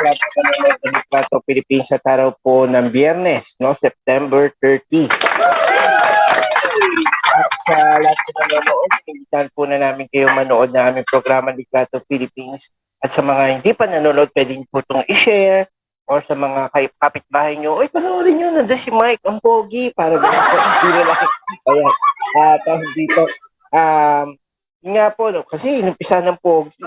lahat ng nanonood ng Litrato Philippines sa araw po ng Biyernes, no? September 30. At sa lahat po nanonood, inimbitahan po na namin kayo manood na aming programa Litrato Philippines. At sa mga hindi pa nanonood, pwede po itong i-share or sa mga kapitbahay nyo, oy, panoorin nyo, nandiyan si Mike, ang pogi, para hindi lang. Ayan. Tapos dito, yun nga po, no, kasi inumpisa ng pogi.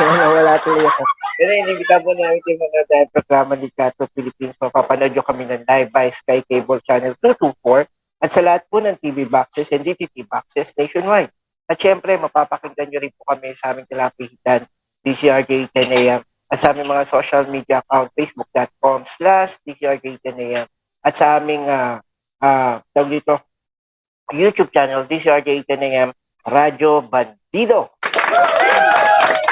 Kaya nawala tuloy ako. Pero inimbitahan po namin kayo manood ng programa Litrato Philippines. Mapapanood nyo kami ng live by Sky Cable Channel 224 at sa lahat po ng TV boxes and DTT boxes nationwide. At syempre, mapapakinggan nyo rin po kami sa aming talapihitan, DCRJ 10 AM, at sa aming mga social media account, facebook.com/DCRJ 10 AM, at sa aming tawag dito, YouTube channel, DCRJ 10 AM, Radyo Bandido.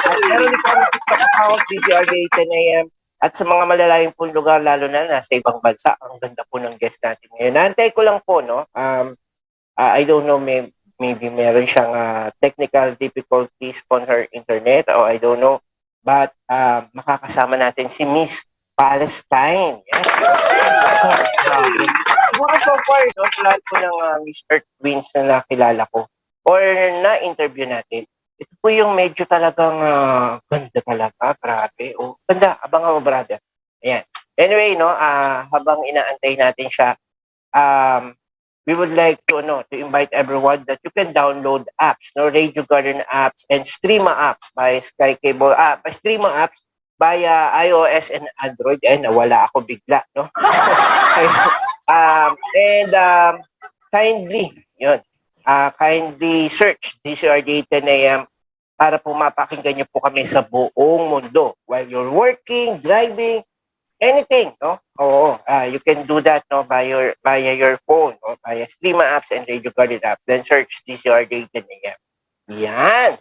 At meron din po kami TikTok account, DCRJ 10 AM, at sa mga malalayong pong lugar, lalo na nasa ibang bansa, ang ganda po ng guest natin ngayon. Naantay ko lang po, no? I don't know, maybe meron siyang technical difficulties on her internet, or I don't know. But makakasama natin si Miss Palestine. Yes. Siguro so far, no, sa lahat po ng Miss Earth Queens na nakilala ko or na-interview natin, ito po yung medyo talagang ganda talaga, grabe. Oh, ganda, abangan mo, brother. Ayan. Anyway, no, habang inaantay natin siya, we would like to invite everyone that you can download apps, no, Radio Garden apps and streama apps by Sky Cable, by streama apps via iOS and Android. And nawala ako bigla, no. Kindly search DCRJ 10 AM para po mapakinggan niyo po kami sa buong mundo while you're working, driving, anything, no? Oo, you can do that, no, via your phone, no, via streama apps and Radio Garden app. Then search DCRJ 10 AM. Yan.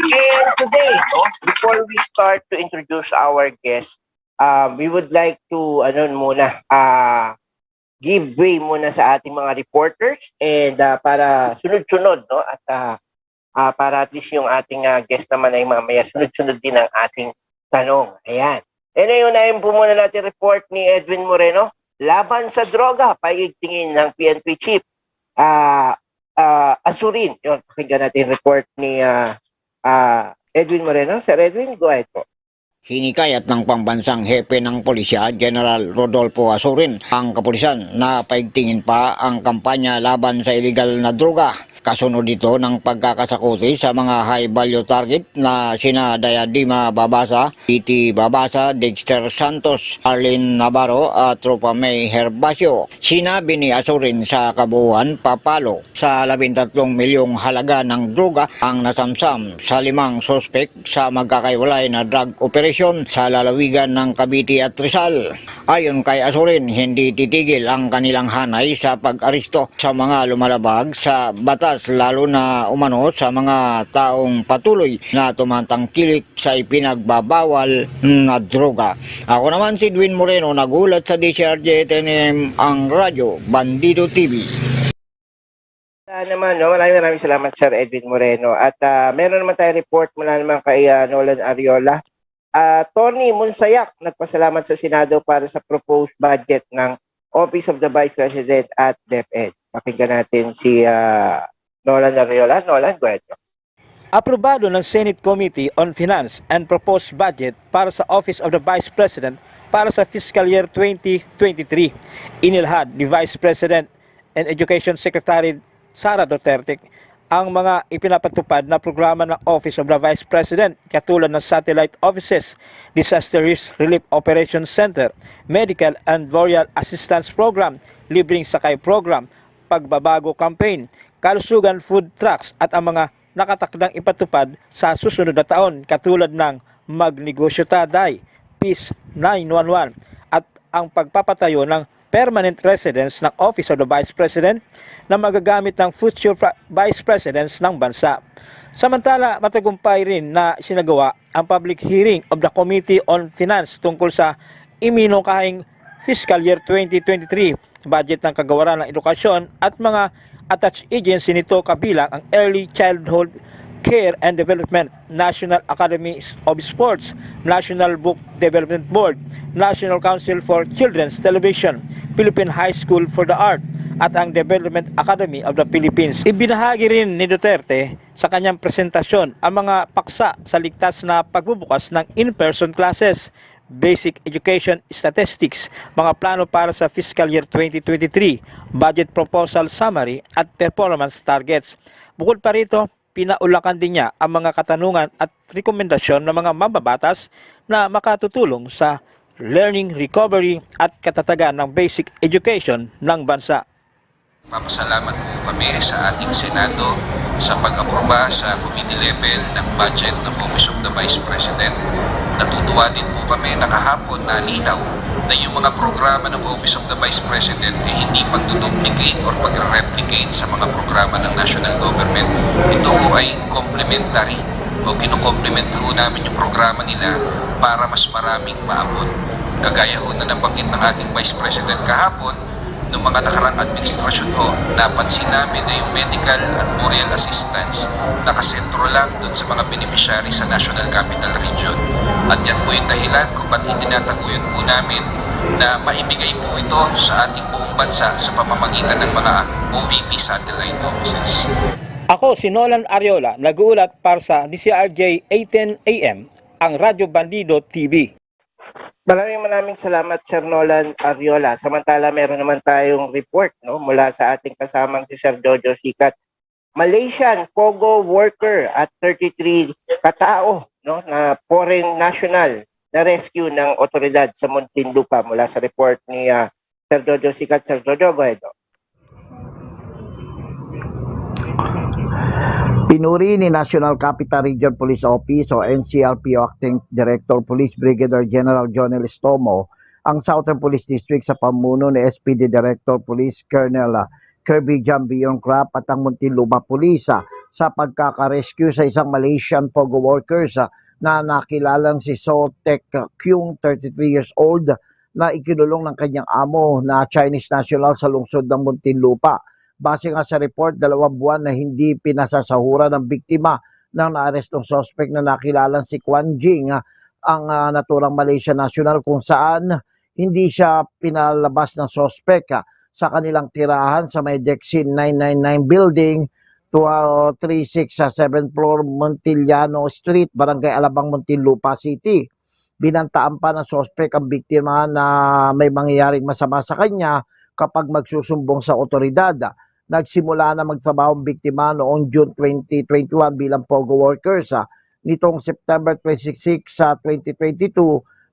And today, no, before we start to introduce our guest, we would like to give way muna sa ating mga reporters and para sunod-sunod, no, at para at least yung ating guest naman ay mamaya sunod-sunod din ang ating tanong. Ayan. Unahin po muna natin report ni Edwin Moreno. Laban sa droga, paigtingin ng PNP chief. Asurin. Yun, pakinggan natin report ni Edwin Moreno. Sir Edwin, go ahead po. Hinikayat ng pambansang hepe ng pulisya, General Rodolfo Asurin, ang kapulisan na paigtingin pa ang kampanya laban sa iligal na droga. Kasunod dito ng pagkakasakuti sa mga high-value target na sina Dayadima Babasa, P.T. Babasa, Dexter Santos, Arlene Navarro at Tropa May Herbacio. Sinabi ni Asurin sa kabuuan, papalo sa 13 milyong halaga ng droga ang nasamsam sa 5 sospek sa magkakaiwalay na drug operation sa lalawigan ng Cavite at Rizal. Ayon kay Asurin, hindi titigil ang kanilang hanay sa pag-aristo sa mga lumalabag sa batas, lalo na umano sa mga taong patuloy na tumatangkilik sa ipinagbabawal na droga. Ako naman si Edwin Moreno, nagulat sa DCRJ 10 AM, ang Radyo Bandido TV. Naman, no? Maraming salamat, Sir Edwin Moreno. At meron naman tayo report mula naman kay Nolan Ariola. Tony Monsayak, nagpasalamat sa Senado para sa proposed budget ng Office of the Vice President at DepEd. Pakinggan natin si Nolan Ariola. Nolan, go ahead. Aprobado ng Senate Committee on Finance and proposed budget para sa Office of the Vice President para sa fiscal year 2023. Inilahad ni Vice President and Education Secretary Sara Duterte ang mga ipinapatupad na programa ng Office of the Vice President katulad ng Satellite Offices, Disaster Risk Relief Operations Center, Medical and Burial Assistance Program, Libreng Sakay Program, Pagbabago Campaign, Kalusugan Food Trucks at ang mga nakatakdang ipatupad sa susunod na taon katulad ng Magnegosyo Taday, Peace 911 at ang pagpapatayo ng permanent residence ng Office of the Vice President na magagamit ng future Vice Presidents ng bansa. Samantala, matagumpay rin na sinagawa ang public hearing of the Committee on Finance tungkol sa iminungkahing fiscal year 2023 budget ng Kagawaran ng Edukasyon at mga attached agency nito kabilang ang Early Childhood Care and Development, National Academy of Sports, National Book Development Board, National Council for Children's Television, Philippine High School for the Art, at ang Development Academy of the Philippines. Ibinahagi rin ni Duterte sa kanyang presentasyon ang mga paksa sa ligtas na pagbubukas ng in-person classes, basic education statistics, mga plano para sa fiscal year 2023, budget proposal summary at performance targets. Bukod pa rito, pinaulakan din niya ang mga katanungan at rekomendasyon ng mga mambabatas na makatutulong sa learning recovery at katatagan ng basic education ng bansa. Papasalamat po kami sa ating Senado sa pag-aproba sa committee level ng budget ng Office of the Vice President. Natutuwa din po kami na kahapon na linaw na yung mga programa ng Office of the Vice President ay hindi pagduduplicate or pag-replicate sa mga programa ng national government. Ito po ay complementary o kinukomplement ho namin yung programa nila para mas maraming maabot. Kagaya ho na nabanggit ng ating Vice President kahapon, noong mga nakarang administrasyon ho, napansin namin na yung medical at burial assistance nakasentro lang doon sa mga beneficiary sa National Capital Region. At yan po yung dahilan kung ba't itinataguyod po namin na maibigay po ito sa ating buong bansa sa pamamagitan ng mga OVP satellite offices. Ako si Nolan Ariola, nag-uulat para sa DCRJ 18 AM, ang Radyo Bandido TV. Maraming salamat, Sir Nolan Ariola. Samantala, meron naman tayong report mula sa ating kasamang si Sir Jojo Sikat. Malaysian Pogo worker at 33 katao na foreign national na rescue ng otoridad sa Muntinlupa mula sa report ni Sir Jojo Sikat. Sir Jojo, go ahead. Pinuri ni National Capital Region Police Office o NCRPO Acting Director Police Brigadier General Jonel Estomo ang Southern Police District sa pamuno ni SPD Director Police Colonel Kirby Jambion Crap at ang Muntinlupa Police sa pagkakarescue sa isang Malaysian Pogo workers na nakilalang si Sotek Kyung, 33 years old, na ikinulong ng kanyang amo na Chinese national sa lungsod ng Muntinlupa. Base nga sa report, 2 buwan na hindi pinasasahura ng biktima ng naarestong suspect na nakilalang si Quan Jing, ang naturang Malaysian national, kung saan hindi siya pinalabas ng suspect sa kanilang tirahan sa may Dexin 999 building, 36 sa 7th floor Montillano Street, Barangay Alabang, Muntinlupa City. Binantaan pa ng suspect ang biktima na may mangyayaring masama sa kanya kapag magsusumbong sa otoridad. Nagsimula na magtrabaho ang biktima noong June 2021 bilang Pogo workers. Nitong September 26 sa 2022,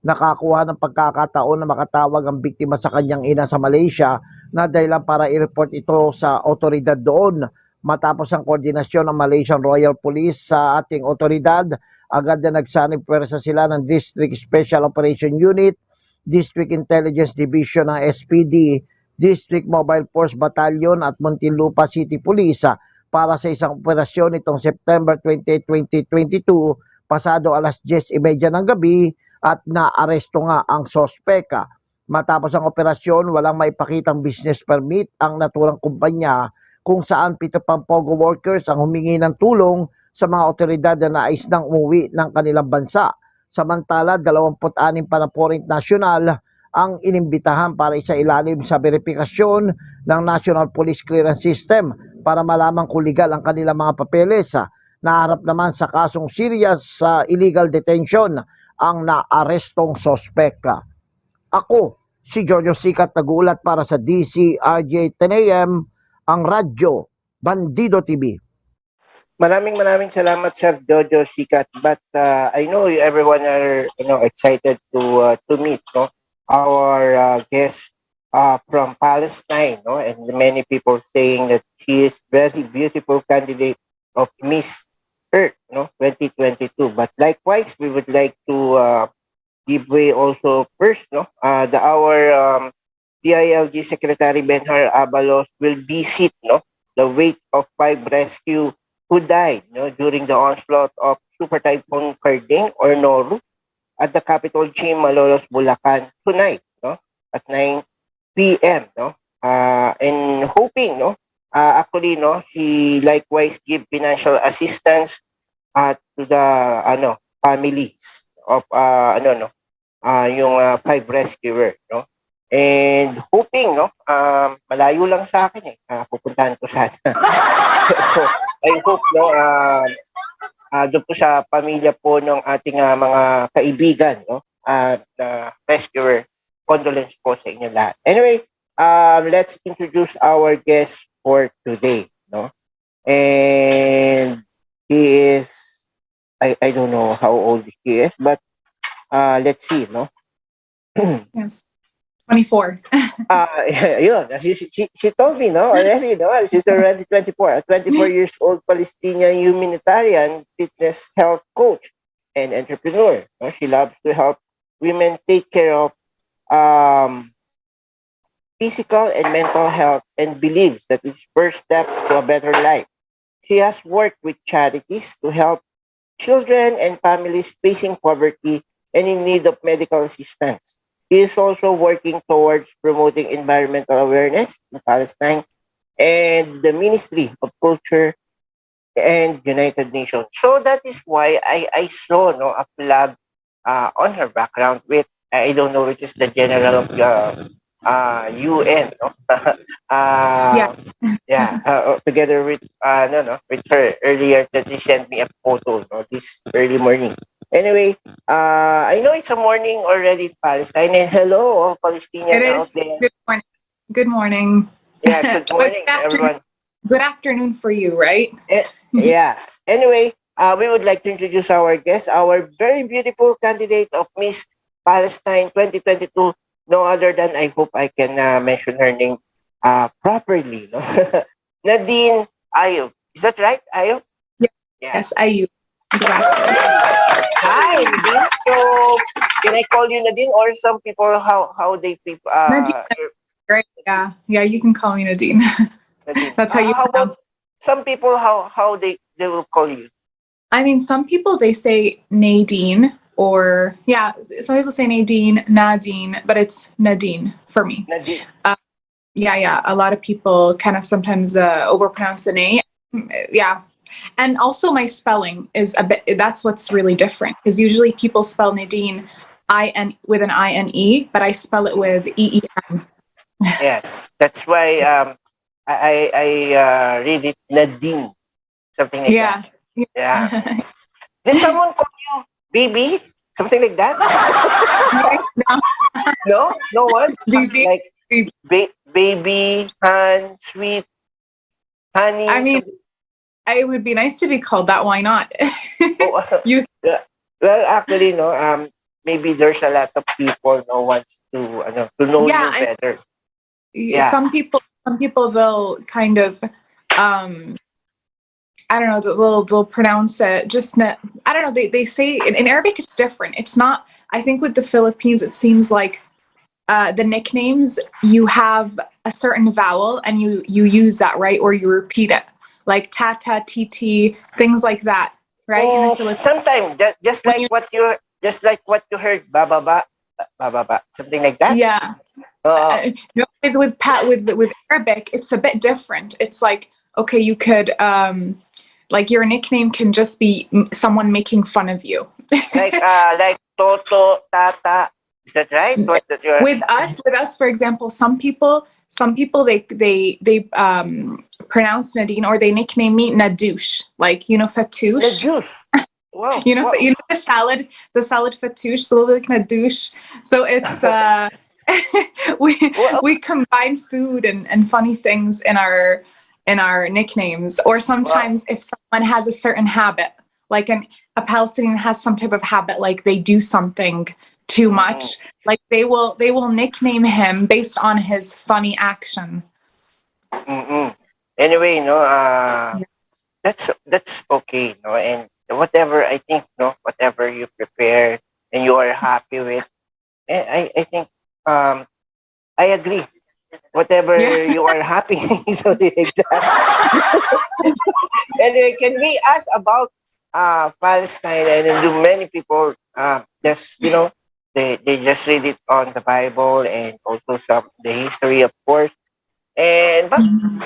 nakakuha ng pagkakataon na makatawag ang biktima sa kanyang ina sa Malaysia na dahilan para i-report ito sa otoridad doon. Matapos ang koordinasyon ng Malaysian Royal Police sa ating otoridad, agad na nagsanib pwersa sila ng District Special Operation Unit, District Intelligence Division ng SPD, District Mobile Force Battalion at Muntinlupa City Police para sa isang operasyon itong September 28, 2022, pasado alas 10:30 ng gabi, at naaresto nga ang sospek. Matapos ang operasyon, walang maipakitang business permit ang naturang kumpanya, kung saan 7 pang Pogo workers ang humingi ng tulong sa mga otoridad na nais nang umuwi ng kanilang bansa. Samantala, 26 pa na foreign national ang inimbitahan para isailalim sa verifikasyon ng National Police Clearance System para malaman kung legal ang kanilang mga papeles. Naharap naman sa kasong serious illegal detention ang naarestong sospek. Ako, si Jojo Sikat, nag-uulat para sa DCRJ 10 AM, ang Radyo Bandido TV. Maraming salamat, Sir Jojo Sikat. But I know everyone are excited to meet our guest from Palestine, and many people saying that she is very beautiful candidate of Miss Earth 2022. But likewise, we would like to give way also first our DILG Secretary Benhar Abalos will visit the wake of 5 rescue who died during the onslaught of Super Typhoon Karding or Noru at the capital Chim, Malolos, Bulacan tonight at 9 p.m. And hoping actually she likewise give financial assistance to the families of yung five rescuer, no? And hoping, no, malayo lang sa akin eh. Pupuntahan ko sana. So, I hope, no, doon po sa pamilya po ng ating mga kaibigan, no, na rescuer, condolence po sa inyo lahat. Anyway, let's introduce our guest for today, no? And he is, I don't know how old he is, but let's see, no? Yes. 24. Yun. She told me, no, already, no, she's already 24. A 24 years old Palestinian humanitarian fitness health coach and entrepreneur. No? She loves to help women take care of physical and mental health and believes that it's first step to a better life. She has worked with charities to help children and families facing poverty and in need of medical assistance. He is also working towards promoting environmental awareness in Palestine and the Ministry of Culture and United Nations. So that is why I saw, no, a flag on her background with, I don't know which is the general of the UN, no? Yeah. Yeah, together with with her earlier that she sent me a photo, no, this early morning. Anyway, I know it's a morning already in Palestine, and hello all Palestinians It is. out there. Good morning. Good morning. Yeah, good But morning, good afternoon. everyone. Good afternoon for you, right? Yeah. Anyway, we would like to introduce our guest, our very beautiful candidate of Miss Palestine 2022. No other than, I hope I can mention her name properly. No? Nadine Ayub. Is that right, Ayub? Yeah. Yeah. Yes, you. Exactly. Hi, Nadine. So, can I call you Nadine, or some people how they people Nadine. Great. Yeah. Yeah, you can call me Nadine. Nadine? That's how you How about pronounce it. some people how they will call you? I mean, some people they say Nadine or yeah, some people say Nadine, but it's Nadine for me. Nadine. Yeah. A lot of people kind of sometimes overpronounce the name. Yeah. And also my spelling is a bit, that's what's really different because usually people spell Nadine with an INE, but I spell it with EEN. Yes, that's why I read it Nadine, something like Yeah. that. Yeah. Did someone call you baby? Something like that? No, no one. Baby. Like baby, Han, sweet, honey. I mean, something. it would be nice to be called that. Why not? Oh, You yeah. Well, actually, no. Maybe there's a lot of people no wants to know Yeah, you better. some people they'll kind of I don't know, they'll pronounce it I don't know, they say in Arabic it's different. It's not, I think with the Philippines it seems like the nicknames, you have a certain vowel and you use that, right? Or you repeat it. Like tata, titi, things like that, right? In the Philippines. Sometimes just like what you heard, bababa, bababa, something like that. Yeah. No, with Arabic, it's a bit different. It's like, okay, you could like your nickname can just be someone making fun of you. like Toto, Tata. Is that right? With us, for example, some people they pronounce Nadine or they nickname me Nadouche, like Fatouche. Nadouche. Wow. Wow. The salad Fatouche, so a little bit like Nadouche. So it's we combine food and funny things in our nicknames. Or sometimes if someone has a certain habit, like a Palestinian has some type of habit, like they do something too much, like they will nickname him based on his funny action. Anyway, that's okay, and whatever, I think, whatever you prepare and you are happy with, I think I agree. Whatever you are happy, something like that. Anyway, can we ask about Palestine? And then do many people just they just read it on the Bible and also the history, of course. But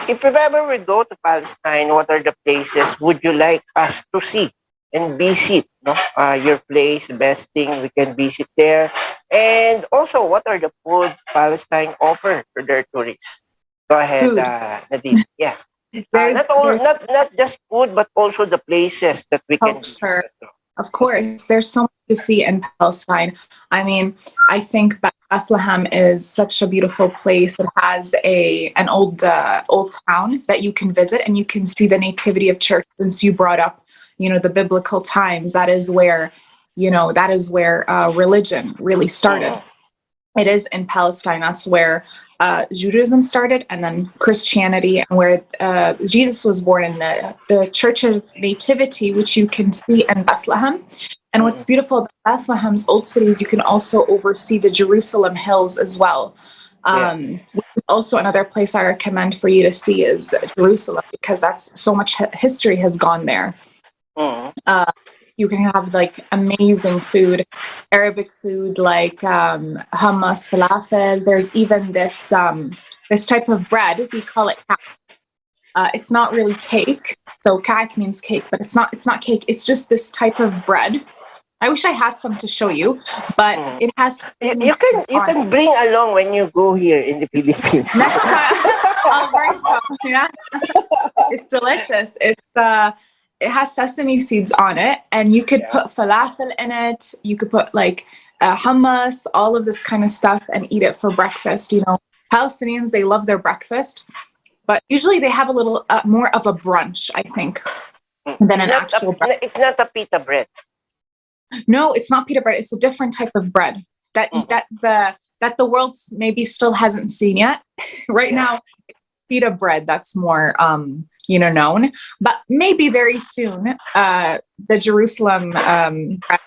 if ever we go to Palestine, what are the places would you like us to see and visit, no, your place, the best thing we can visit there. And also, what are the food Palestine offer to their tourists? Go ahead, Food. Nadine. Yeah. There's Not just food, but also the places that we can visit culture. as well. Of course, there's so much to see in Palestine. I mean, I think Bethlehem is such a beautiful place. It has an old town that you can visit, and you can see the nativity of church. Since you brought up, the biblical times, that is where, religion really started. Mhm. It is in Palestine. That's where Judaism started, and then Christianity, and where Jesus was born in the Church of Nativity, which you can see in Bethlehem. And what's beautiful about Bethlehem's old cities, you can also oversee the Jerusalem hills as well. Which is also another place I recommend for you to see is Jerusalem, because that's so much history has gone there. Mhm. You can have like amazing food, Arabic food like hummus, falafel. There's even this type of bread, we call it ka'ak. It's not really cake, so ka'ak means cake, but it's not cake. It's just this type of bread. I wish I had some to show you, but Mhm. it has You can bring along when you go here in the Philippines. next time I'll bring some. Yeah, it's delicious. It has sesame seeds on it, and you could put falafel in it. You could put like hummus, all of this kind of stuff, and eat it for breakfast. Palestinians, they love their breakfast, but usually they have a little more of a brunch, I think, than an actual breakfast. It's not a pita bread. No, it's not pita bread. It's a different type of bread that the world maybe still hasn't seen yet. Right now, pita bread that's more known, but maybe very soon the Jerusalem bread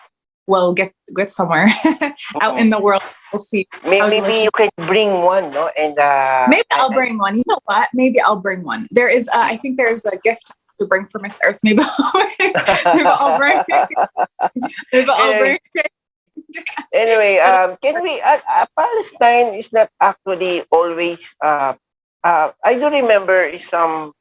will get somewhere out in the world. We'll see. Maybe you can bring one, no? And maybe I'll bring one. You know what? Maybe I'll bring one. There is, I think there is a gift to bring for Miss Earth. Maybe I'll bring. Maybe I'll bring. Anyway, can we? Palestine is not actually always. I do remember some.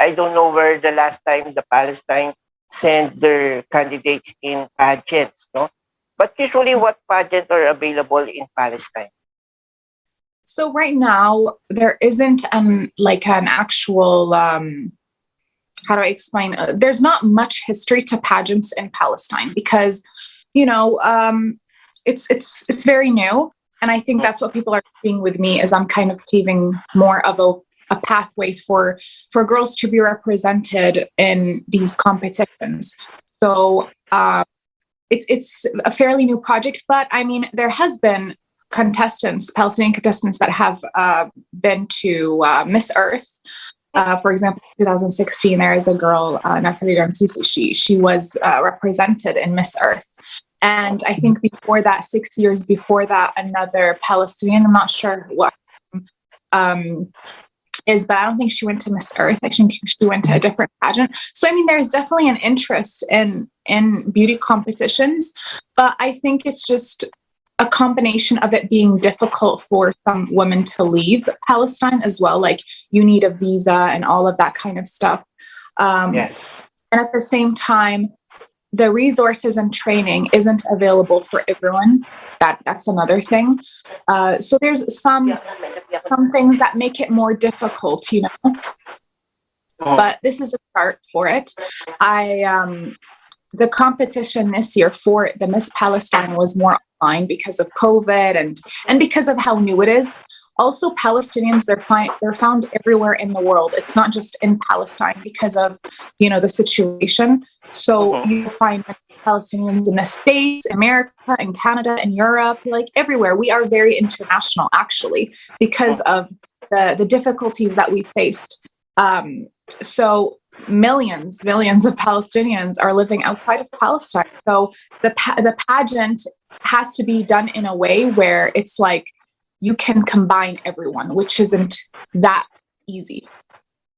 I don't know where the last time the Palestine sent their candidates in pageants, no? But usually, what pageants are available in Palestine? So right now there isn't an actual. How do I explain? There's not much history to pageants in Palestine because, it's very new, and I think that's what people are seeing with me is I'm kind of paving more of a pathway for girls to be represented in these competitions. So it's a fairly new project, but I mean there has been Palestinian contestants that have been to Miss Earth. For example, 2016, there is a girl, Natalie Ramsisi. She was represented in Miss Earth. And I think before that, 6 years before that, another Palestinian, I'm not sure what is, but I don't think she went to Miss Earth. I think she went to a different pageant. So, I mean, there's definitely an interest in beauty competitions, but I think it's just a combination of it being difficult for some women to leave Palestine as well. Like you need a visa and all of that kind of stuff. Yes. And at the same time, the resources and training isn't available for everyone. That's another thing. So there's some things that make it more difficult, But this is a start for it. The competition this year for the Miss Palestine was more online because of COVID and because of how new it is. Also, Palestinians, they're found everywhere in the world. It's not just in Palestine because of, the situation. So you find Palestinians in the States, America, and Canada, and Europe, like everywhere. We are very international, actually, because of the difficulties that we faced. So millions of Palestinians are living outside of Palestine. So the pageant has to be done in a way where it's like you can combine everyone, which isn't that easy.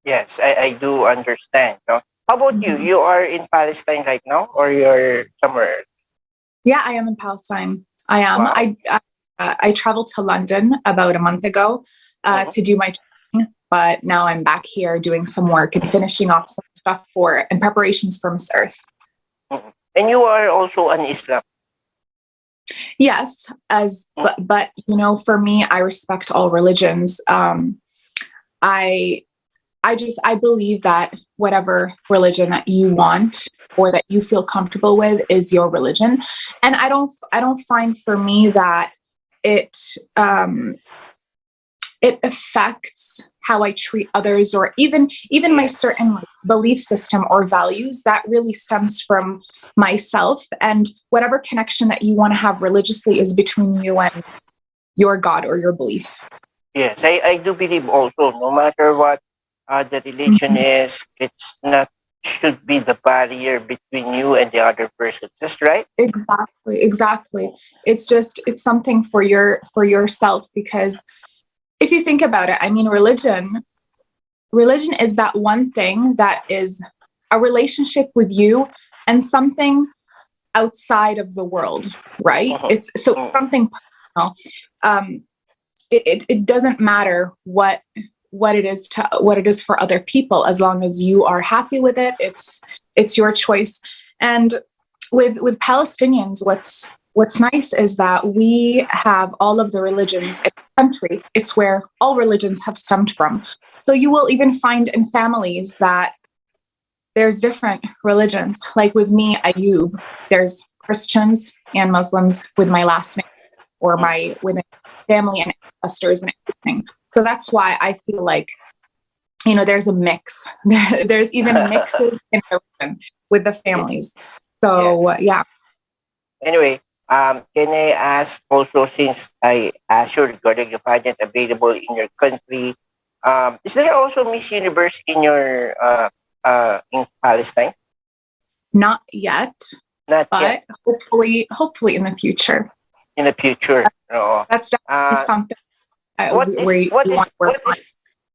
Yes, I do understand. No? How about you? You are in Palestine right now, or you're somewhere else? Yeah, I am in Palestine. I am. Wow. I traveled to London about a month ago to do my training, but now I'm back here doing some work and finishing off some stuff and preparations for Miss Earth. Mhm. And you are also an Islam. Yes, but you know, for me, I respect all religions. I I believe that whatever religion that you want or that you feel comfortable with is your religion, and I don't find for me that it it affects how I treat others, or even my Yes. certain like, belief system or values. That really stems from myself, and whatever connection that you want to have religiously is between you and your God or your belief. Yes, I do believe also, no matter what the religion Mhm. is, it's not should be the barrier between you and the other person. That's right. Exactly. It's just it's something for yourself, because if you think about it, I mean, religion is that one thing that is a relationship with you and something outside of the world, right? Mhm, It's so mhm. something personal. Um, it doesn't matter what it is for other people, as long as you are happy with it. It's your choice. And with Palestinians, what's nice is that we have all of the religions in the country. It's where all religions have stemmed from. So you will even find in families that there's different religions. Like with me, Ayub, there's Christians and Muslims with my last name, or my within family and ancestors and everything. So that's why I feel like, you know, there's a mix. There's even mixes in religion with the Ye- families. yes. So yeah. Anyway, can I ask also, since I asked you regarding the pageant available in your country, is there also Miss Universe in Palestine? Not yet, Not yet. but hopefully in the future. In the future. No. That's definitely Uh, something what is we want to work on.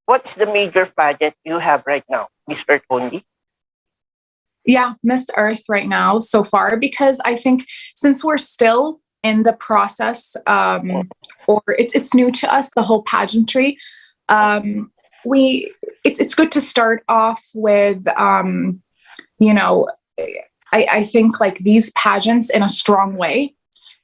what's the major pageant you have right now? Miss Earth only? Yeah, Miss Earth right now so far, because I think since we're still in the process, or it's new to us, the whole pageantry. We it's good to start off with, you know, I think like these pageants in a strong way,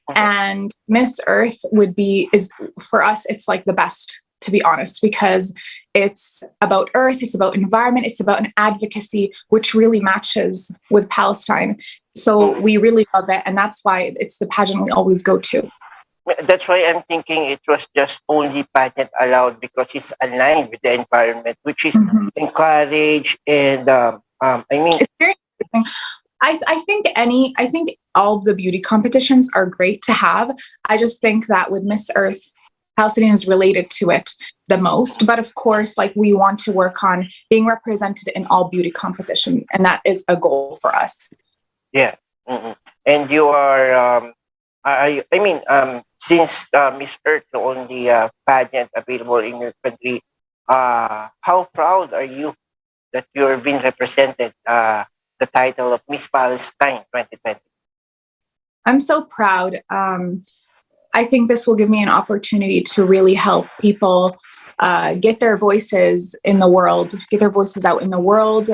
Mhm. and Miss Earth would be is for us, it's like the best, to be honest, because it's about earth, it's about environment, it's about an advocacy which really matches with Palestine. So Mhm. we really love it, and that's why it's the pageant we always go to. That's why I'm thinking it was just only pageant allowed because it's aligned with the environment, which is Mhm. encouraged. And I mean, It's very interesting. I think all the beauty competitions are great to have. I just think that with Miss Earth, Palestinian is related to it the most. But of course, like we want to work on being represented in all beauty competition, and that is a goal for us. yeah. Mm-mm. And you are, I mean, since Miss Earth, the only pageant available in your country, how proud are you that you're being represented the title of Miss Palestine 2020? I'm so proud. I think this will give me an opportunity to really help people get their voices in the world, get their voices out in the world,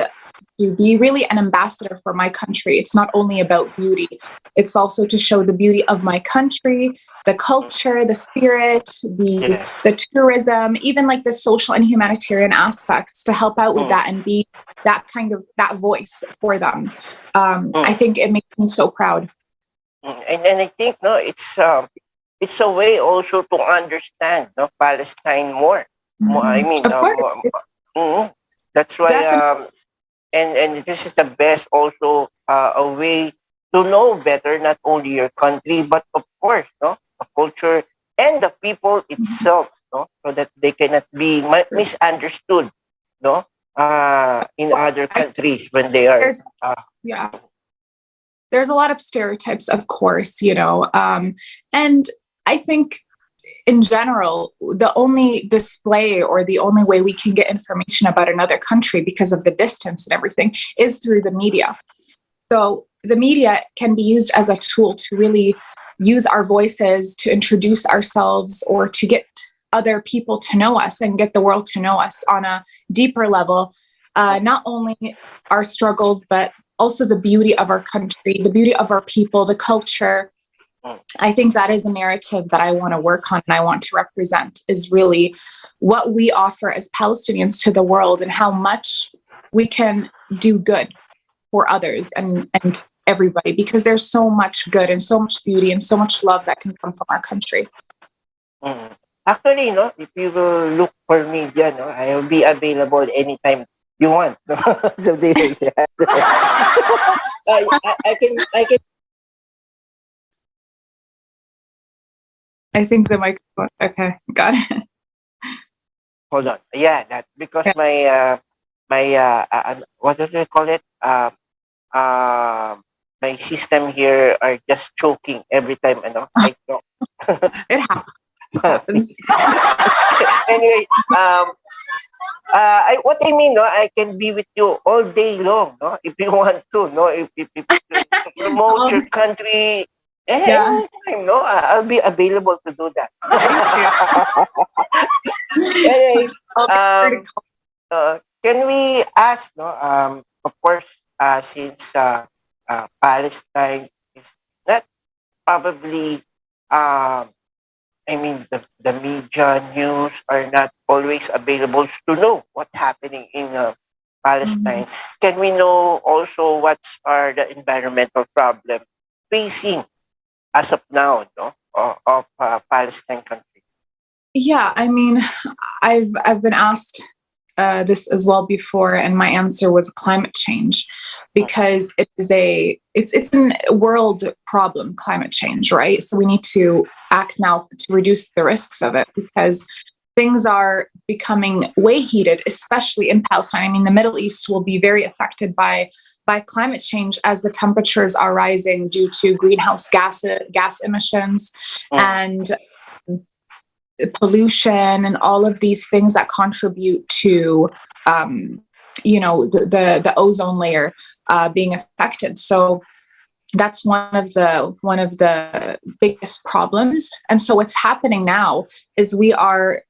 to be really an ambassador for my country. It's not only about beauty, it's also to show the beauty of my country, the culture, the spirit, Yes. the tourism, even like the social and humanitarian aspects, to help out with Mm, that and be that kind of that voice for them. I mm, think it makes me so proud. and I think no, it's a way also to understand no Palestine more. I Mhm. mean, Of course, mm, that's why definitely. and this is the best also a way to know better not only your country but of course no the culture and the people itself no so that they cannot be misunderstood no in other I think countries when they are there's yeah, there's a lot of stereotypes, of course, you know, and I think in general, the only display or the only way we can get information about another country because of the distance and everything is through the media. So the media can be used as a tool to really use our voices to introduce ourselves, or to get other people to know us and get the world to know us on a deeper level. Not only our struggles, but also the beauty of our country, the beauty of our people, the culture. I think that is a narrative that I want to work on and I want to represent, is really what we offer as Palestinians to the world and how much we can do good for others and everybody, because there's so much good and so much beauty and so much love that can come from our country. Mm. Actually, no, if you will look for me dyan, no, I will be available anytime you want. No? Something like that. I can. I think the microphone. Okay, got it. Hold on. Yeah, that because Yeah. my what do they call it? Uh, my system here are just choking every time. I talk. It happens. Anyway, what I mean, no, I can be with you all day long, no, if you want to, no, if you promote All your the- country, Yeah. anytime, no, I'll be available to do that. Thank you. Anyway, I'll be sure to um, can we ask, no, of course, since Palestine is not probably, um, I mean, the media news are not always available to know what's happening in Palestine. Can we know also what are the environmental problems facing as of now, no, of Palestine country? Yeah, I mean, I've been asked this as well before, and my answer was climate change, because it's a world problem, climate change, right? So we need to act now to reduce the risks of it, because things are becoming way heated, especially in Palestine. I mean, the Middle East will be very affected by climate change as the temperatures are rising due to greenhouse gas emissions and pollution and all of these things that contribute to the ozone layer being affected. So that's one of the biggest problems. And so what's happening now is we are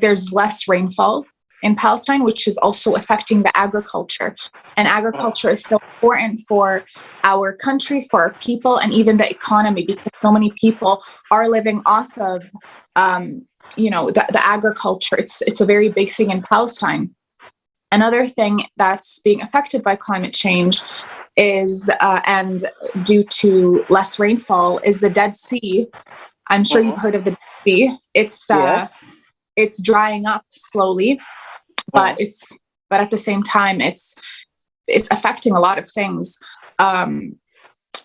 there's less rainfall in Palestine, which is also affecting the agriculture. And agriculture is so important for our country, for our people, and even the economy, because so many people are living off of, the agriculture. It's a very big thing in Palestine. Another thing that's being affected by climate change is, and due to less rainfall, is the Dead Sea. I'm sure you've heard of the Dead Sea. Yes. It's drying up slowly, but at the same time it's affecting a lot of things.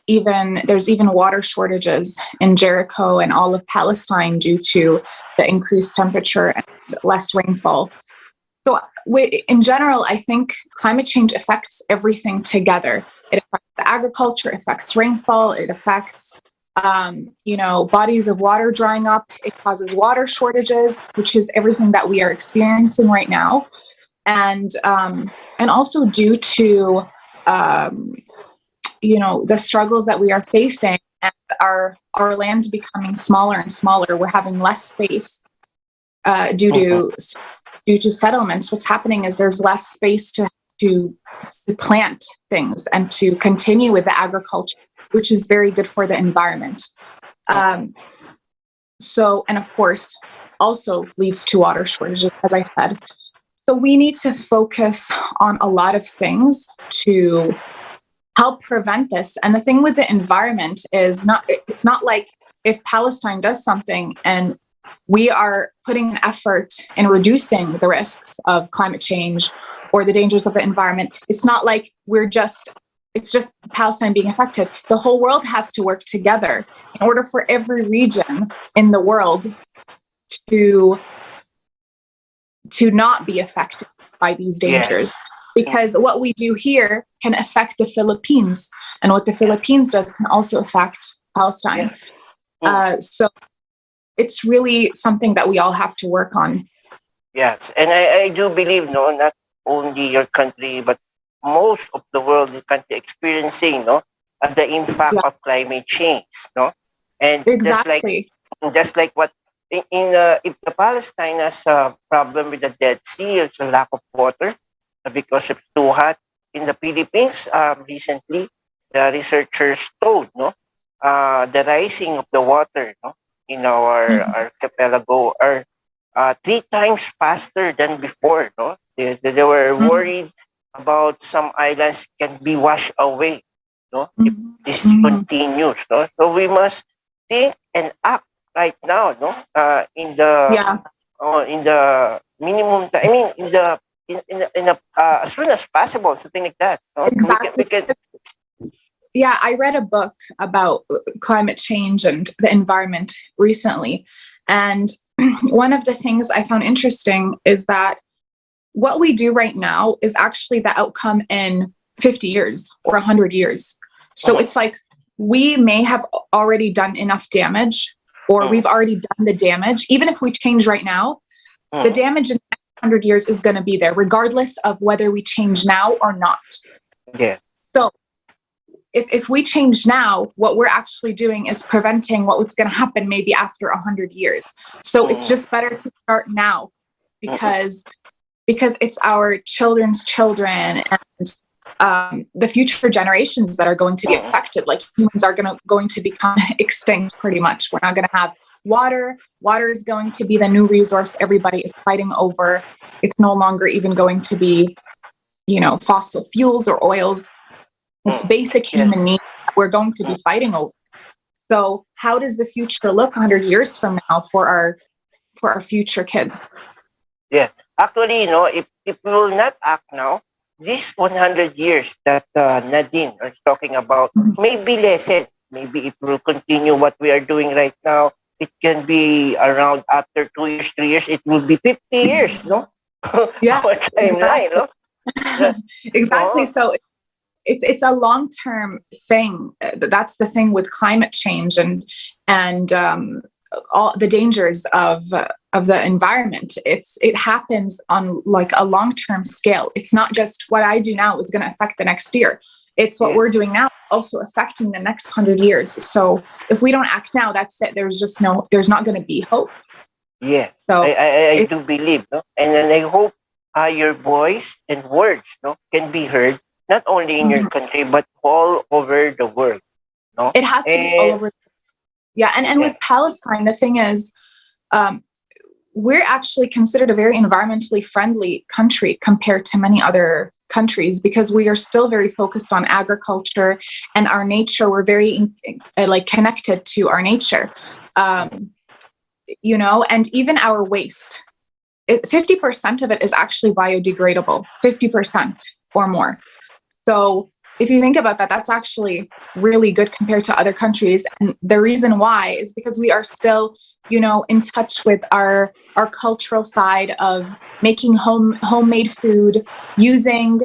There's even water shortages in Jericho and all of Palestine due to the increased temperature and less rainfall. So in general, I think climate change affects everything together. It affects the agriculture, it affects rainfall, it affects bodies of water drying up. It causes water shortages, which is everything that we are experiencing right now. And also due to the struggles that we are facing and our land becoming smaller and smaller, we're having less space due to settlements. What's happening is there's less space to plant things and to continue with the agriculture, which is very good for the environment. And of course, also leads to water shortages, as I said. So we need to focus on a lot of things to help prevent this. And the thing with the environment is it's not like if Palestine does something and we are putting an effort in reducing the risks of climate change or the dangers of the environment, it's not like it's just Palestine being affected. The whole world has to work together in order for every region in the world to not be affected by these dangers. Yes. Because what we do here can affect the Philippines, and what the Philippines does can also affect Palestine. So it's really something that we all have to work on. Yes, and I do believe, no, not only your country, but most of the world country experiencing, no, the impact Yeah. of climate change, no, and Exactly. just like what if the Palestine has a problem with the Dead Sea, it's a lack of water because it's too hot. in the Philippines, recently, the researchers told, no, the rising of the water, no, in our archipelago are 3 times faster than before, no. They were worried about some islands can be washed away, no, if this continues, no. So we must think and act right now, no, Yeah, in the minimum time. I mean, in the as soon as possible, something like that. No, we exactly. can. Yeah, I read a book about climate change and the environment recently. And one of the things I found interesting is that what we do right now is actually the outcome in 50 years or 100 years. So it's like we may have already done enough damage, or we've already done the damage. Even if we change right now, the damage in the next 100 years is going to be there, regardless of whether we change now or not. Yeah. So if we change now, what we're actually doing is preventing what's going to happen maybe after 100 years. So it's just better to start now, because it's our children's children and the future generations that are going to be affected. Like, humans are going to become extinct pretty much. We're not going to have water. Water is going to be the new resource everybody is fighting over. It's no longer even going to be, fossil fuels or oils. It's basic human needs that we're going to be fighting over. So how does the future look 100 years from now for our future kids? Yeah. Actually, if we will not act now, this 100 years that Nadine is talking about may be lessened. Maybe if we'll continue what we are doing right now, it can be around after 2 years, 3 years, it will be 50 years, no? Yeah, Our timeline, exactly. no? Exactly. So it's a long-term thing. That's the thing with climate change and all the dangers of the environment. It happens on like a long-term scale. It's not just what I do now is going to affect the next year. It's what we're doing now also affecting the next 100 years. So if we don't act now, that's it. There's not going to be hope. Yeah. So I do believe, no? And then I hope your voice and words, no, can be heard not only in your country but all over the world, no? it has to be all over. Yeah, and with Palestine, the thing is, we're actually considered a very environmentally friendly country compared to many other countries, because we are still very focused on agriculture and our nature. We're very connected to our nature, and even our waste. 50% of it is actually biodegradable, 50% or more. So if you think about that, that's actually really good compared to other countries. And the reason why is because we are still, in touch with our cultural side of making homemade food, using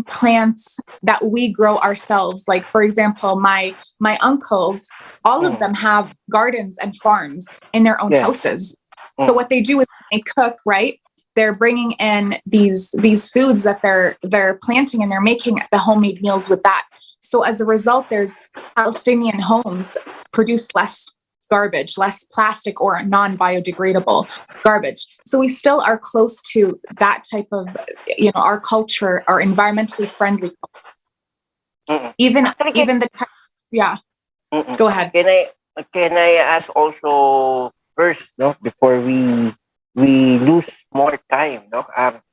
plants that we grow ourselves. Like, for example, my uncles, all of them have gardens and farms in their own houses. So what they do is they cook, right? They're bringing in these foods that they're planting, and they're making the homemade meals with that. So as a result, there's Palestinian homes produce less garbage, less plastic or non-biodegradable garbage. So we still are close to that type of, our culture, our environmentally friendly. Even the yeah. Go ahead. Can I ask also first, no, before we lose more time, no?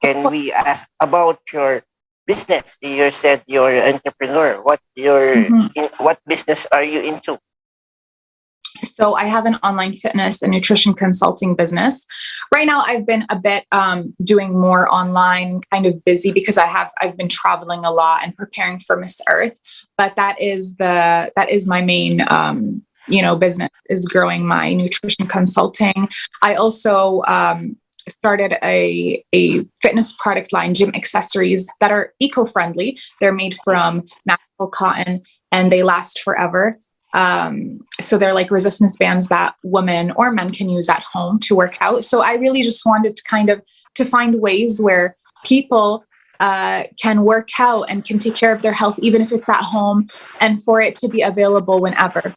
Can we ask about your business? You said you're an entrepreneur. What business are you into? So I have an online fitness and nutrition consulting business. Right now, I've been a bit doing more online, kind of busy because I've been traveling a lot and preparing for Miss Earth. But that is my main business, is growing my nutrition consulting. I also started a fitness product line, gym accessories that are eco-friendly. They're made from natural cotton and they last forever. So they're like resistance bands that women or men can use at home to work out. So I really just wanted to find ways where people can work out and can take care of their health, even if it's at home, and for it to be available whenever.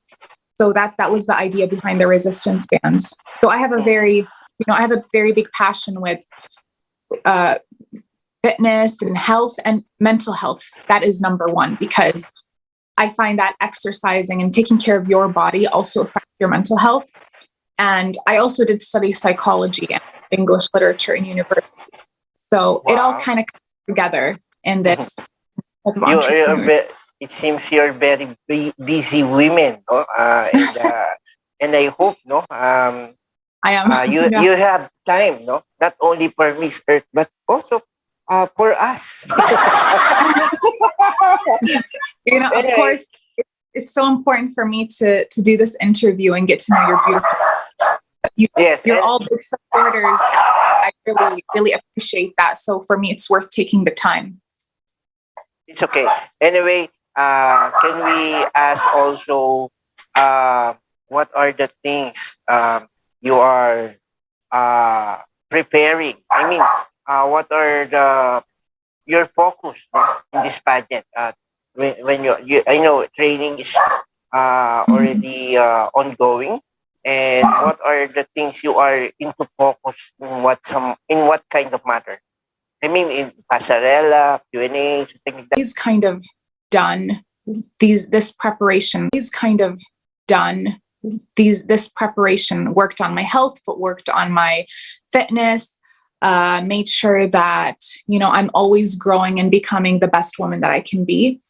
So that was the idea behind the resistance bands. So I have a very big passion with fitness and health and mental health. That is number one, because I find that exercising and taking care of your body also affects your mental health. And I also did study psychology and English literature in university. So it all Wow. kind of comes together in this type of You're entrepreneur. it seems you're very busy women, no? And I hope, no, I am. you Yeah. you have time, no, not only for Miss Earth, but also for us. You know, of Anyway, course, it's so important for me to do this interview and get to know your beautiful. yes, You're and all big supporters. And I really, really appreciate that. So for me, it's worth taking the time. it's okay. Anyway, can we ask also what are the things you are preparing? I mean, what are the your focus, no, in this pageant? When you I know training is already ongoing, and what are the things you are into focus in what kind of matter? I mean, in pasarela, Q&A, something like that. These kind of done. This preparation. These kind of done. This preparation worked on my health, but worked on my fitness. Made sure that I'm always growing and becoming the best woman that I can be.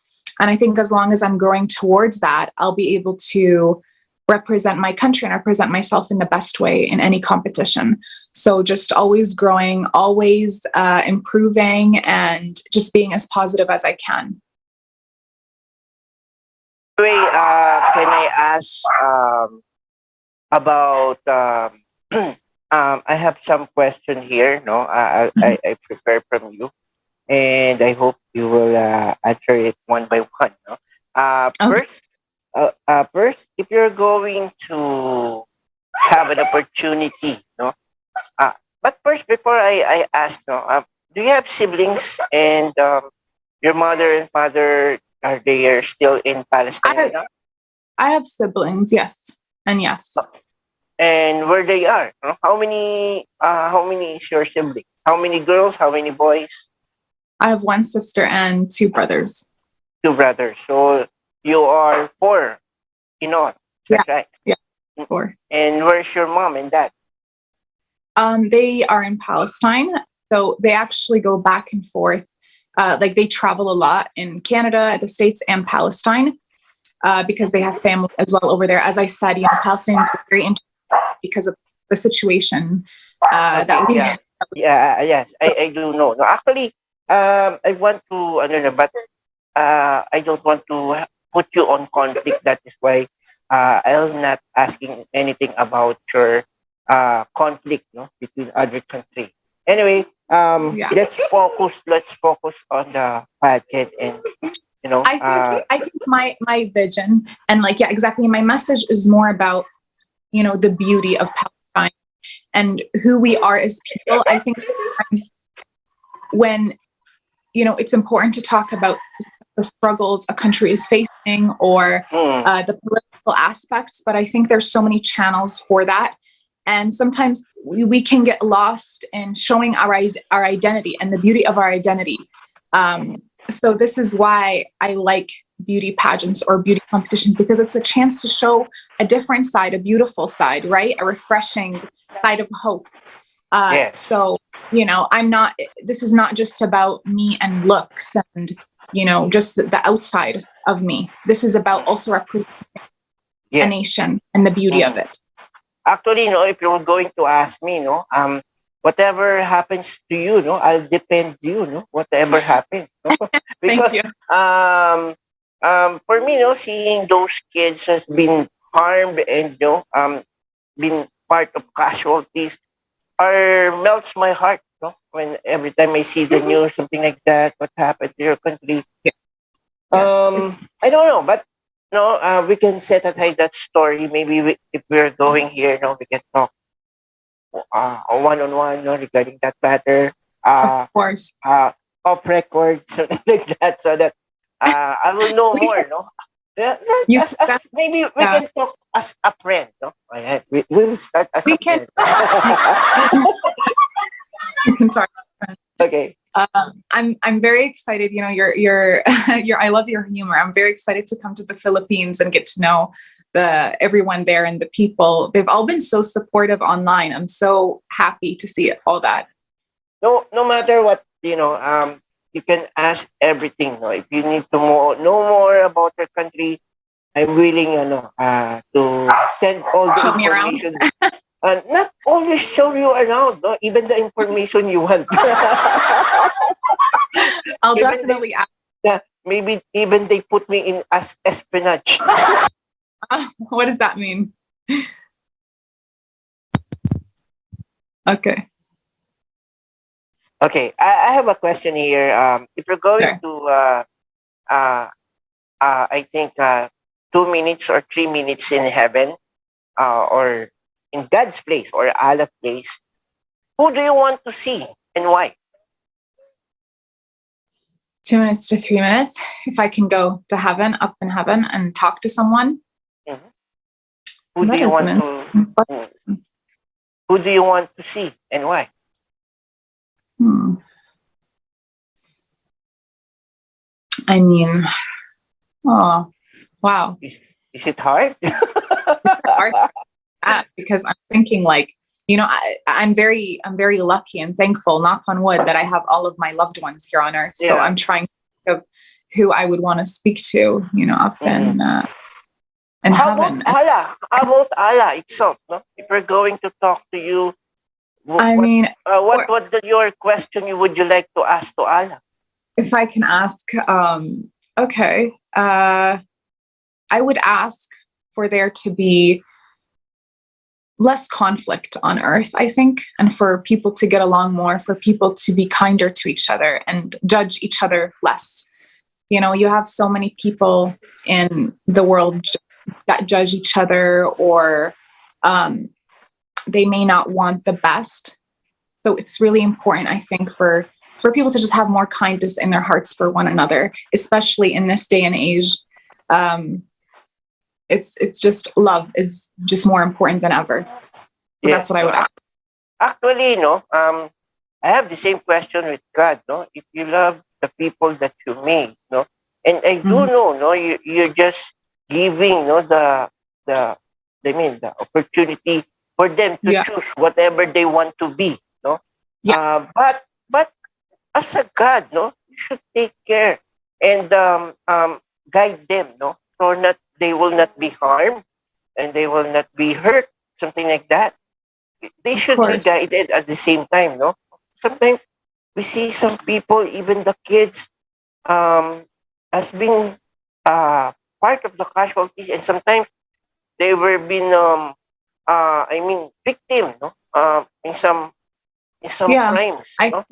And I think as long as I'm growing towards that, I'll be able to represent my country and represent myself in the best way in any competition. So just always growing, always improving, and just being as positive as I can. Anyway, can I ask about I have some question here. No, I prepare from you, and I hope you will answer it one by one. No, Okay. first, if you're going to have an opportunity, no, but first, before I ask, no, do you have siblings and your mother and father are they still in Palestine right now? I have siblings, yes, and yes. And where they are? No? How many is your siblings? How many girls? How many boys? I have one sister and two brothers. Two brothers. So you are four in all. Is that right? Yeah, four. And where's your mom and dad? They are in Palestine, so they actually go back and forth. Like they travel a lot in Canada, the States, and Palestine because they have family as well over there. As I said, Palestinians are very interested because of the situation that we yeah. Yes, I do know. No, actually, I want to, I don't know, but I don't want to put you on conflict. That is why I'm not asking anything about your conflict, no, between other countries. Anyway, Yeah. let's focus on the pageant, and I think my vision and exactly, my message is more about the beauty of Palestine and who we are as people. I think sometimes when it's important to talk about the struggles a country is facing or the political aspects, but I think there's so many channels for that, and sometimes we can get lost in showing our identity and the beauty of our identity. So this is why I like beauty pageants or beauty competitions, because it's a chance to show a different side, a beautiful side, right? A refreshing side of hope. yes. So, this is not just about me and looks and, just the outside of me. This is about also representing a nation and the beauty of it. Actually, if you're going to ask me, whatever happens to you, I'll defend you, whatever happens, because Thank you. For me, seeing those kids has been harmed and been part of casualties, melts my heart. When every time I see the news, something like that, what happened to your country? Yes, I don't know, but we can set aside that story. Maybe if we're going here, we can talk one-on-one, regarding that matter. of course. Off record, something like that, so that I will know more. Yeah, You maybe we can talk as a friend. Ayan, we'll start as we a can friend. we can talk. Okay. I'm very excited. You know, you're I love your humor. I'm very excited to come to the Philippines and get to know everyone there and the people. They've all been so supportive online. I'm so happy to see all that. No matter what, you can ask everything. No? If you need to know more about your country, I'm willing, to send all the Show me around. information. Not always show you around, no? Even the information you want. I'll Even definitely ask. Yeah, maybe even they put me in as espionage. What does that mean? Okay. Okay, I have a question here. If you're going Sure. to, I think, 2 minutes or 3 minutes in heaven, or in God's place or Allah's place, who do you want to see and why? 2 minutes to 3 minutes. If I can go to heaven, up in heaven, and talk to someone. Mhm. Who do That you is want an to? Who do you want to see and why? Hmm. I mean, oh, wow. Is it hard? Hard to that because I'm thinking like, I'm very lucky and thankful, knock on wood, that I have all of my loved ones here on earth. So Yeah. I'm trying to think of who I would want to speak to, up in How heaven. about Allah? How about Allah itself? No? If we're going to talk to you, I mean, your question would you like to ask to Allah? if I can ask, okay, I would ask for there to be less conflict on earth, I think, and for people to get along more, for people to be kinder to each other and judge each other less. You have so many people in the world that judge each other, or they may not want the best. So it's really important, I think, for people to just have more kindness in their hearts for one another, especially in this day and age. It's just love is just more important than ever. So that's what I would ask. Actually, I have the same question with God, no? If you love the people that you made, no? And I do know, no, you're just giving, no, the opportunity for them to choose whatever they want to be, no? Yeah. But as a God, no, you should take care and guide them, no, so they will not be harmed and they will not be hurt, something like that. They Of should be course. guided at the same time, no? Sometimes we see some people, even the kids, has been part of the casualties, and sometimes they were been victim, no? In some Yeah. crimes, I no?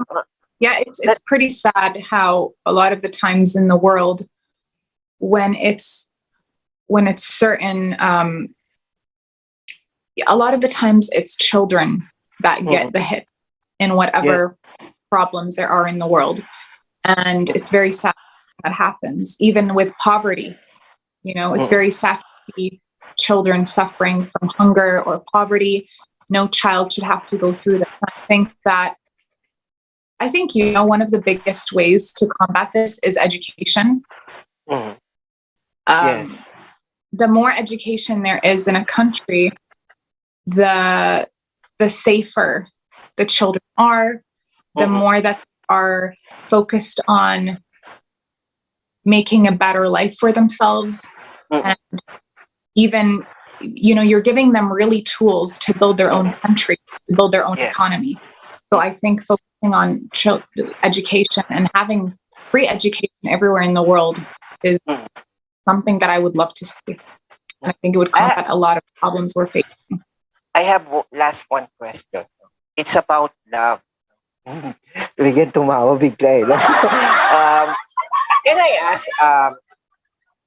it's pretty sad how a lot of the times in the world, when it's certain, a lot of the times it's children that get the hit in whatever problems there are in the world. And it's very sad that happens, even with poverty. It's very sad to see children suffering from hunger or poverty. No child should have to go through that. I think one of the biggest ways to combat this is education. Yes. The more education there is in a country, the safer the children are, the more that are focused on making a better life for themselves. And even, you're giving them really tools to build their own country, to build their own economy. So I think focusing on education and having free education everywhere in the world is something that I would love to see. And I think it would combat a lot of problems we're facing. I have last one question. It's about love. Bigyan tumawa bigla eh. Can I ask,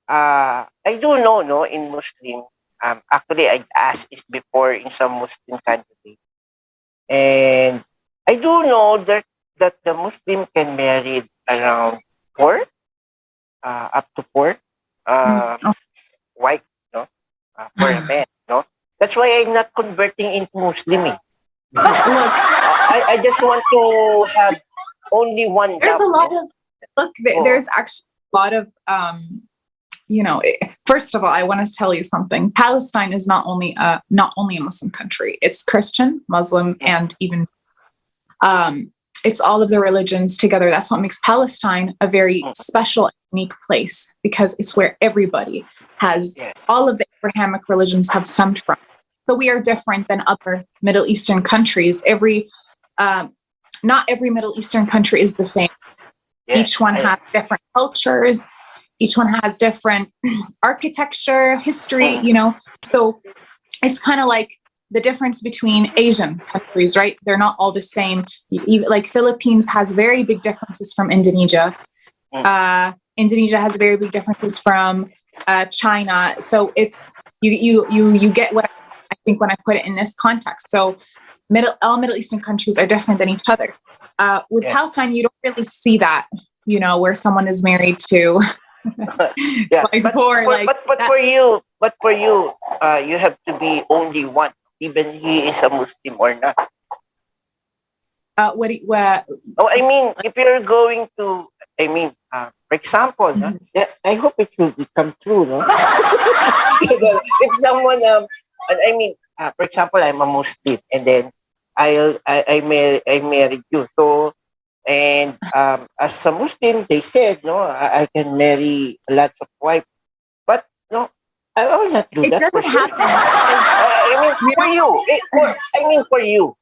I do know, no, in Muslim, actually I asked it before in some Muslim country. And I do know that the Muslim can marry around 4, up to 4 wife, no, for a man, no. That's why I'm not converting into Muslim. I just want to have only one There's love, a lot no? of look. Oh, There's actually a lot of first of all, I want to tell you something. Palestine is not only a Muslim country. It's Christian, Muslim, and even it's all of the religions together. That's what makes Palestine a very mm, special and unique place, because it's where everybody has yes. all of the Abrahamic religions have stemmed from. So we are different than other Middle Eastern countries. Not every Middle Eastern country is the same. Yes. Each one has different cultures. Each one has different architecture, history, So it's kind of like the difference between Asian countries, right? They're not all the same. Like Philippines has very big differences from Indonesia. Indonesia has very big differences from China. So it's you get what I think when I put it in this context. So all Middle Eastern countries are different than each other. With Yes. Palestine, you don't really see that, where someone is married to Yeah. like But for for like but that. for you, you have to be only one, even he is a Muslim or not. What Oh, I mean, if you're going to, for example, no? Yeah, I hope it will become true, no? If someone, for example, I'm a Muslim, and then I married you. So, and as a Muslim, they said, no, I can marry lots of wives, but no, I will not do it that for doesn't sure. happen because you For know you, for you,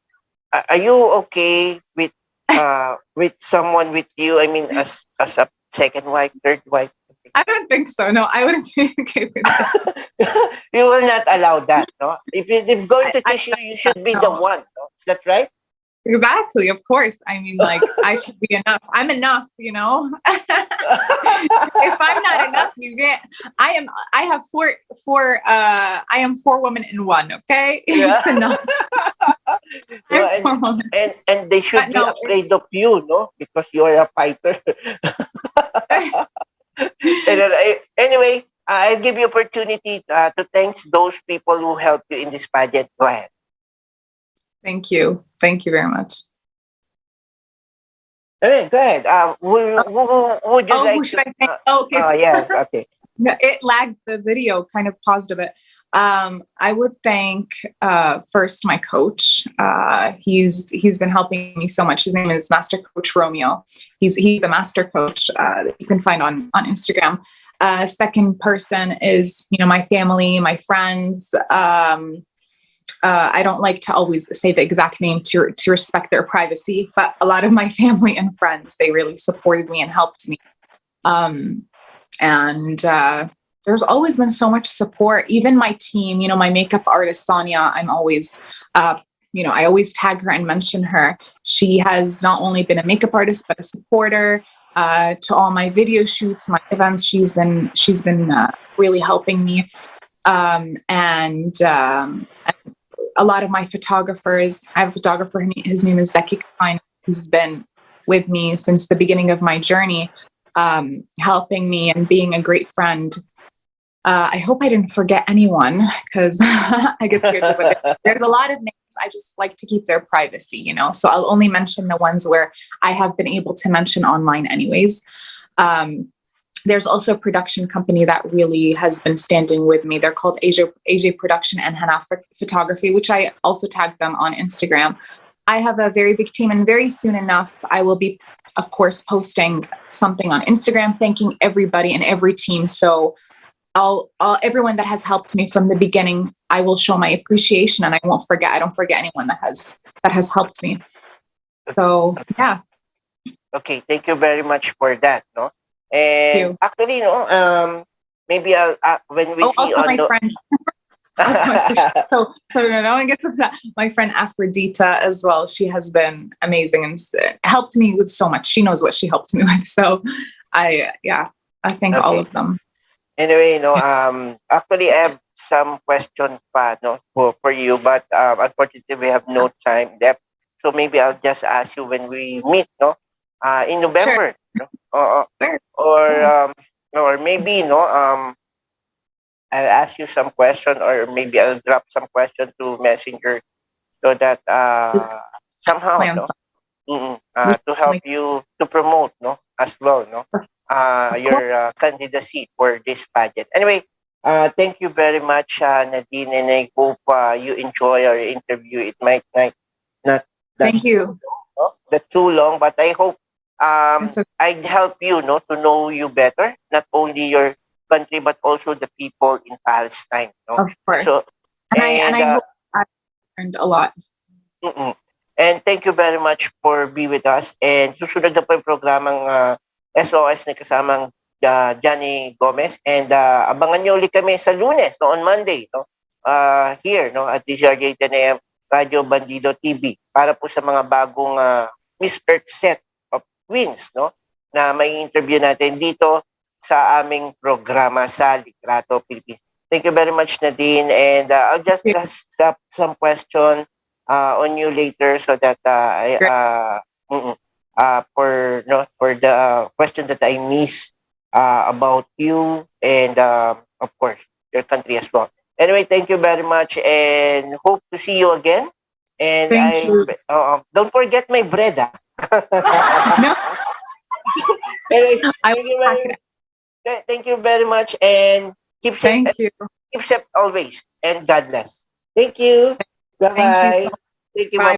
are you okay with someone with you? I mean, as a second wife, third wife. I don't think so. No, I wouldn't be okay with this. You will not allow that, no? If going to I choose you, you should be the no. one. No? Is that right? Exactly, of course. I mean, like, I should be enough. I'm enough, If I'm not enough, you get. I have I am four women in one. Okay, Yeah. it's enough. No, I'm four women. and they should But be no, afraid of you, no? Because you are a fighter. Anyway, I'll give you opportunity to thank those people who helped you in this pageant. Go ahead. Thank you. Thank you very much. Go ahead. Would you Oh, like who should to? I thank? Oh, okay. Yes. Okay. No, it lagged the video, kind of paused a bit. I would thank first my coach. He's been helping me so much. His name is Master Coach Romeo. He's a master coach that you can find on Instagram. Second person is my family, my friends. I don't like to always say the exact name to respect their privacy, but a lot of my family and friends, they really supported me and helped me. And there's always been so much support. Even my team, my makeup artist Sonia, I'm always, I always tag her and mention her. She has not only been a makeup artist but a supporter to all my video shoots, my events. She's been really helping me, and a lot of my photographers. I have a photographer. His name is Zeki Kine. He's been with me since the beginning of my journey. Helping me and being a great friend. I hope I didn't forget anyone because I get scared. But there's a lot of names. I just like to keep their privacy, So I'll only mention the ones where I have been able to mention online anyways. There's also a production company that really has been standing with me. They're called Asia Production and Hana Photography, which I also tag them on Instagram. I have a very big team, and very soon enough, I will be, of course, posting something on Instagram, thanking everybody and every team. So everyone that has helped me from the beginning, I will show my appreciation, and I don't forget anyone that has helped me. So yeah. Okay, thank you very much for that, no? And actually, maybe I'll when we see also on my the friend. So no one gets upset. My friend Aphrodita as well. She has been amazing and helped me with so much. She knows what she helped me with. So I thank all of them. Anyway, actually I have some questions for you, but unfortunately we have no time left. So maybe I'll just ask you when we meet, in November. Sure. Sure. Or maybe I'll ask you some question, or maybe I'll drop some question to Messenger so that somehow to help you to promote, no, as well, no, Of your candidacy for this pageant. Anyway, thank you very much, Nadine, and I hope you enjoy our interview. It might not that Thank you. no, that too long, but I hope That's okay. I'd help you, no, to know you better, not only your country but also the people in Palestine, no. Of course. So And and I hope I learned a lot. mm-mm. And thank you very much for be with us. And susunod na po yung programang SOS na kasamang Johnny Gomez. And abangan nyo ulit kami sa Lunes, no, on Monday, no, here, no, at DZRJ 10 AM, Radio Bandido TV, para po sa mga bagong Miss Earth set of twins, no, na may interview natin dito sa aming programa sa Litrato, Philippines. Thank you very much, Nadine. And I'll just Thank you. drop some question on you later so that for no for the question that I miss about you and of course your country as well. Anyway, thank you very much and hope to see you again. And Thank you. don't forget my bread. No, Anyway, I thank you will pack very it. thank you very much and Thank you. keep safe always and God bless. Thank you. Bye Thank you so bye. much. Thank you. Bye.